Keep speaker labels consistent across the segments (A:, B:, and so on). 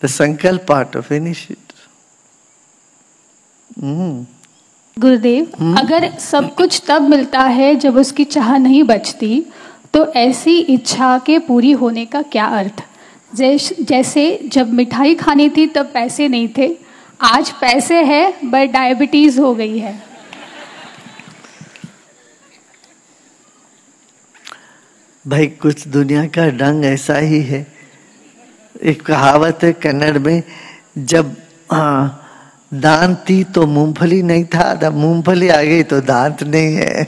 A: The sankalp part of finish it.
B: गुरुदेव, अगर सब कुछ तब मिलता है जब उसकी चाह नहीं बचती, तो ऐसी इच्छा के पूरी होने का क्या अर्थ? जैसे जब मिठाई खानी थी तब पैसे नहीं थे, आज पैसे है बट डायबिटीज हो गई है।
A: भाई कुछ दुनिया का ढंग ऐसा ही है। एक कहावत है कन्नड़ में, जब दांत थी तो मूंगफली नहीं था, जब मूंगफली आ गई तो दांत नहीं है।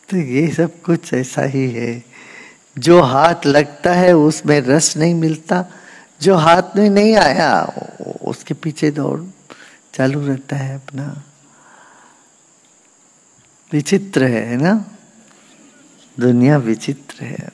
A: तो ये सब कुछ ऐसा ही है। जो हाथ लगता है उसमें रस नहीं मिलता, जो हाथ में नहीं आया उसके पीछे दौड़ चालू रहता है अपना। विचित्र है ना, दुनिया विचित्र है।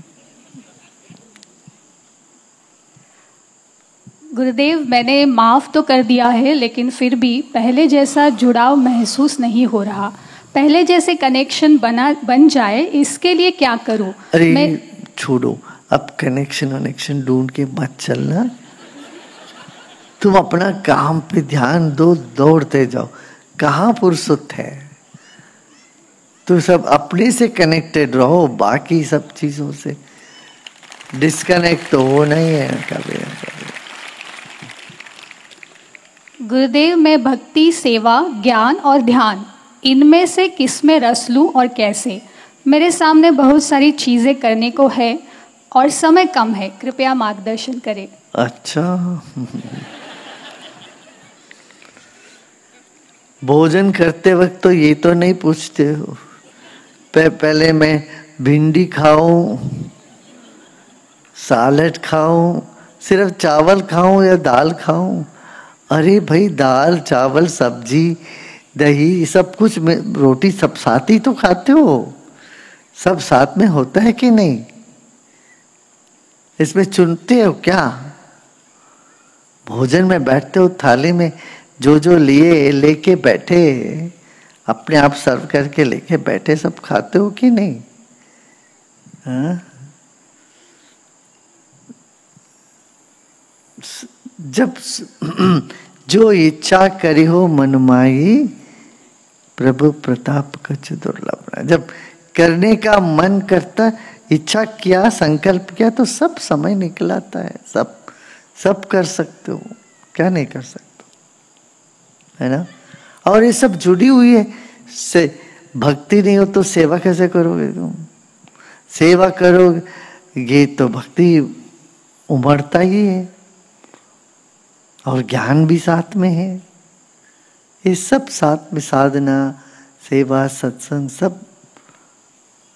B: गुरुदेव, मैंने माफ तो कर दिया है, लेकिन फिर भी पहले जैसा जुड़ाव महसूस नहीं हो रहा। पहले जैसे कनेक्शन बन जाए, इसके लिए क्या करूं?
A: अरे छोड़ो, अब कनेक्शन ढूंढ के मत चलना। तुम अपना काम पे ध्यान दो, दौड़ते जाओ। कहाँ फुर्सत है? तो सब अपने से कनेक्टेड रहो, बाकी सब चीजों से डिस्कनेक्ट तो हो नहीं है कभी।
B: गुरुदेव, मैं भक्ति, सेवा, ज्ञान और ध्यान, इनमें से किस में रस लूं और कैसे? मेरे सामने बहुत सारी चीजें करने को है और समय कम है, कृपया मार्गदर्शन करें।
A: अच्छा, भोजन करते वक्त तो ये तो नहीं पूछते हो पहले मैं भिंडी खाऊं, सैलेड खाऊं, सिर्फ चावल खाऊं या दाल खाऊं? अरे भाई, दाल चावल सब्जी दही सब कुछ में, रोटी सब साथ ही तो खाते हो। सब साथ में होता है कि नहीं? इसमें चुनते हो क्या? भोजन में बैठते हो, थाली में जो जो लिए लेके बैठे, अपने आप सर्व करके लेके बैठे, सब खाते हो कि नहीं? हाँ? जब जो इच्छा करी हो मनमाई, प्रभु प्रताप कछ दुर्लभ। जब करने का मन करता, इच्छा किया, संकल्प किया, तो सब समय निकल आता है। सब कर सकते हो, क्या नहीं कर सकते, है ना? और ये सब जुड़ी हुई है से। भक्ति नहीं हो तो सेवा कैसे करोगे तुम? सेवा करोगे तो भक्ति उमड़ता ही है, और ज्ञान भी साथ में है। ये सब साथ में, साधना, सेवा, सत्संग सब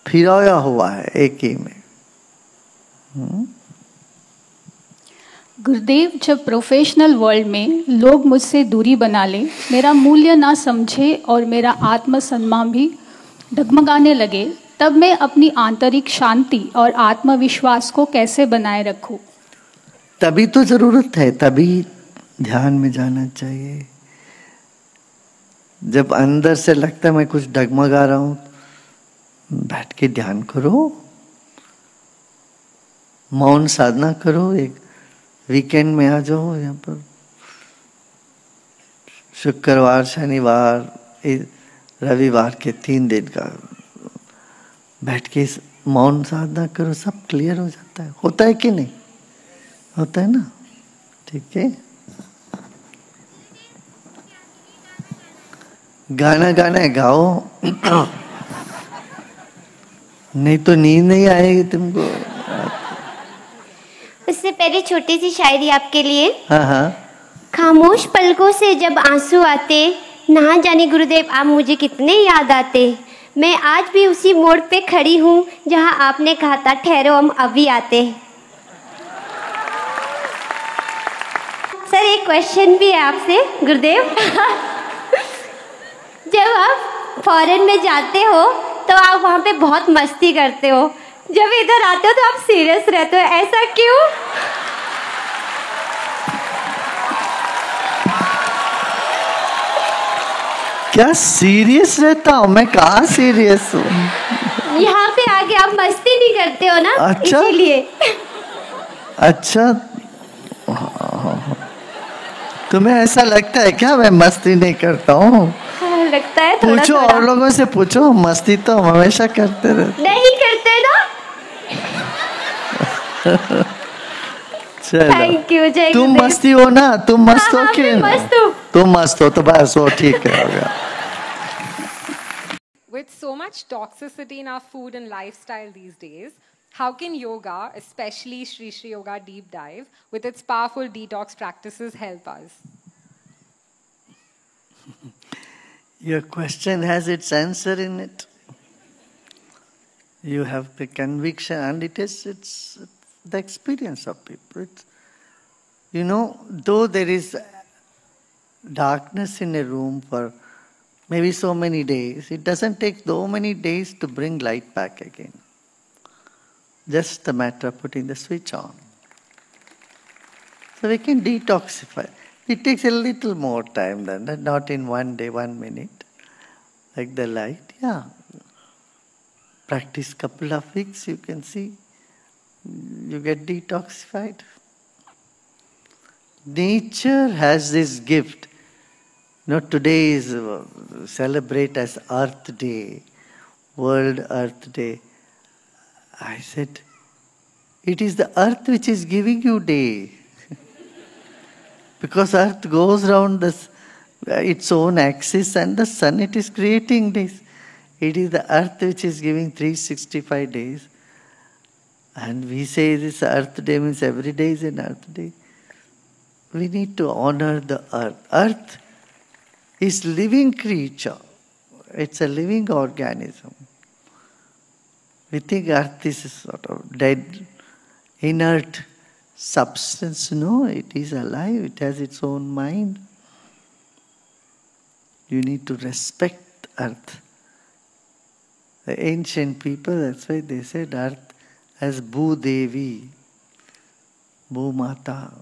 A: फिराया हुआ है एक ही में।
B: गुरुदेव, जब प्रोफेशनल वर्ल्ड में लोग मुझसे दूरी बना ले, मेरा मूल्य ना समझे और मेरा आत्मसम्मान भी डगमगाने लगे, तब मैं अपनी आंतरिक शांति और आत्मविश्वास को कैसे बनाए रखूं?
A: तभी तो जरूरत है, तभी ध्यान में जाना चाहिए। जब अंदर से लगता है मैं कुछ डगमगा रहा हूं, बैठ के ध्यान करो, मौन साधना करो। एक वीकेंड में आ जाओ यहाँ पर, शुक्रवार, शनिवार, रविवार के 3 दिन का बैठ के मौन साधना करो, सब क्लियर हो जाता है। होता है कि नहीं? होता है ना? ठीक है। गाना है, गाओ। नहीं तो नींद नहीं आएगी तुमको।
C: उससे पहले छोटी सी शायरी आपके लिए।
A: हाँ।
C: खामोश पलकों से जब आंसू आते, ना जाने गुरुदेव आप मुझे कितने याद आते। मैं आज भी उसी मोड़ पे खड़ी हूँ जहाँ आपने कहा था ठहरो हम अभी आते। सर, एक क्वेश्चन भी है आपसे गुरुदेव। जब आप फॉरेन में जाते हो तो आप वहाँ पे बहुत मस्ती करते हो, जब इधर आते हो तो आप सीरियस रहते हो, ऐसा क्यों?
A: क्या सीरियस रहता हूँ मैं? कहाँ सीरियस हूँ?
C: यहाँ पे आके आप मस्ती नहीं करते हो ना,
A: अच्छा?
C: इसीलिए।
A: अच्छा, तुम्हें ऐसा लगता है क्या मैं मस्ती नहीं करता हूँ?
C: लगता है थोड़ा
A: पूछो
C: थोड़ा।
A: और लोगों से पूछो, मस्ती तो हम हमेशा करते रहते।
C: नहीं करते ना।
A: चलो,
C: थैंक यू, जय
A: तुम
C: गुरुदेव।
A: मस्ती हो ना? तुम मस्त हो
C: हाँ,
A: कि
C: मैं मस्त हूँ।
A: तुम मस्त हो तो बस वो ठीक है, हो गया।
D: With so much toxicity in our food and lifestyle these days, how can yoga, especially Shri Shri Yoga Deep Dive, with its powerful detox practices, help us?
A: Your question has its answer in it. You have the conviction, and it's the experience of people. Though there is darkness in a room for maybe so many days, it doesn't take so many days to bring light back again. Just a matter of putting the switch on. So we can detoxify. It takes a little more time than that, not in 1 day, 1 minute. Like the light, yeah. Practice couple of weeks, you can see. You get detoxified. Nature has this gift. Today is celebrate as Earth Day, World Earth Day. I said, it is the earth which is giving you day. Because earth goes round its own axis and the sun, it is creating days. It is the earth which is giving 365 days. And we say this Earth Day means every day is an Earth Day. We need to honor the earth. Earth is living creature. It's a living organism. We think earth is a sort of dead, inert substance. No, it is alive. It has its own mind. You need to respect earth. The ancient people, that's why they said earth as Bhu Devi, Bhu Mata.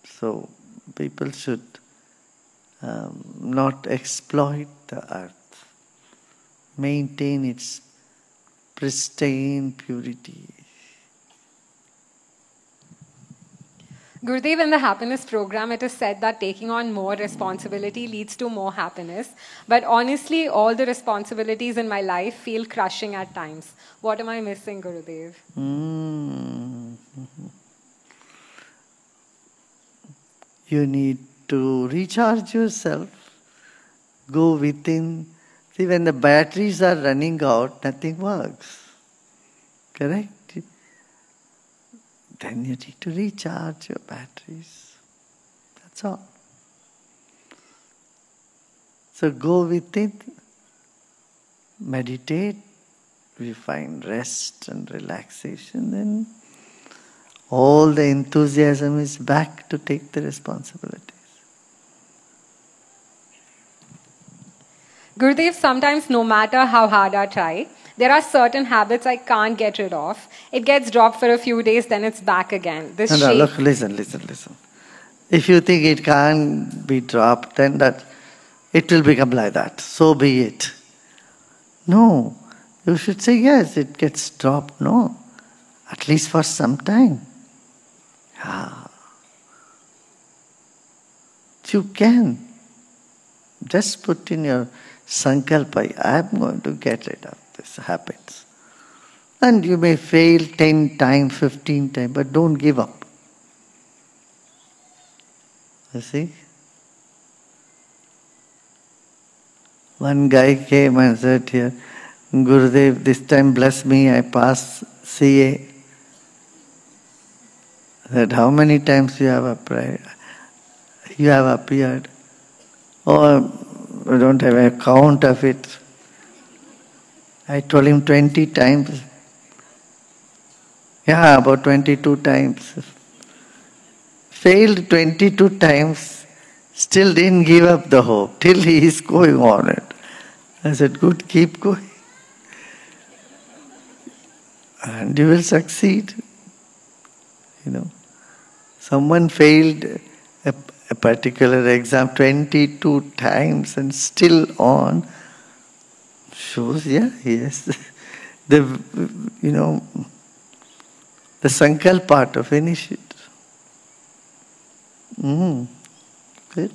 A: So people should not exploit the earth, maintain its pristine purity.
D: Gurudev, in the happiness program, it is said that taking on more responsibility leads to more happiness. But honestly, all the responsibilities in my life feel crushing at times. What am I missing, Gurudev?
A: You need to recharge yourself, go within. See, when the batteries are running out, nothing works. Correct? Then you need to recharge your batteries. That's all. So go within, meditate, we find rest and relaxation, then all the enthusiasm is back to take the responsibilities.
D: Gurudev, sometimes no matter how hard I try, there are certain habits I can't get rid of. It gets dropped for a few days, then it's back again.
A: No, look, listen. If you think it can't be dropped, then that it will become like that. So be it. No, you should say yes, it gets dropped. No, at least for some time. You can. Just put in your sankalpa, I am going to get rid of this habits. And you may fail 10 times, 15 times, but don't give up. You see? One guy came and said here, Gurudev, this time bless me, I pass CA. I said, how many times you have appeared? Oh, I don't have a count of it. I told him 20 times. Yeah, about 22 times. Failed 22 times, still didn't give up the hope, till he is going on it. I said, good, keep going. And you will succeed. Someone failed a particular exam 22 times and still on. shows, yeah, yes. The, the Sankalp part of initiate. Good.